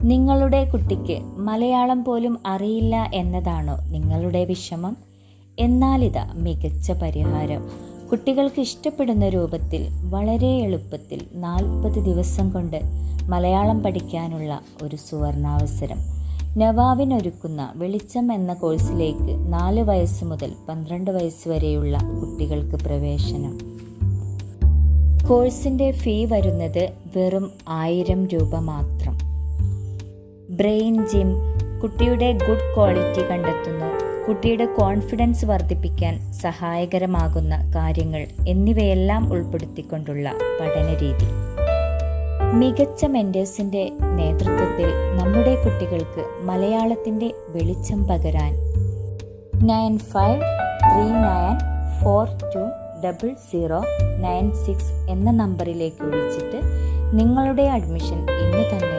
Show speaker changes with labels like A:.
A: നിങ്ങളുടെ കുട്ടിക്ക് മലയാളം പോലും അറിയില്ല എന്നതാണോ നിങ്ങളുടെ വിഷമം? എന്നാലിതാ മികച്ച പരിഹാരം. കുട്ടികൾക്ക് ഇഷ്ടപ്പെടുന്ന രൂപത്തിൽ വളരെ എളുപ്പത്തിൽ 40 ദിവസം കൊണ്ട് മലയാളം പഠിക്കാനുള്ള ഒരു സുവർണാവസരം. നവാവിൻ ഒരുക്കുന്ന വെളിച്ചം എന്ന കോഴ്സിലേക്ക് 4 വയസ്സ് മുതൽ 12 വയസ്സ് വരെയുള്ള കുട്ടികൾക്ക് പ്രവേശനം. കോഴ്സിൻ്റെ ഫീ വരുന്നത് വെറും 1000 രൂപ മാത്രം. ബ്രെയിൻ ജിം, കുട്ടിയുടെ ഗുഡ് ക്വാളിറ്റി കണ്ടെത്തുന്നു, കുട്ടിയുടെ കോൺഫിഡൻസ് വർദ്ധിപ്പിക്കാൻ സഹായകരമാകുന്ന കാര്യങ്ങൾ എന്നിവയെല്ലാം ഉൾപ്പെടുത്തിക്കൊണ്ടുള്ള പഠനരീതി. മികച്ച മെൻറ്റേഴ്സിൻ്റെ നേതൃത്വത്തിൽ നമ്മുടെ കുട്ടികൾക്ക് മലയാളത്തിൻ്റെ വെളിച്ചം പകരാൻ 9539420096 എന്ന നമ്പറിലേക്ക് വിളിച്ചിട്ട് നിങ്ങളുടെ അഡ്മിഷൻ ഇന്ന് തന്നെ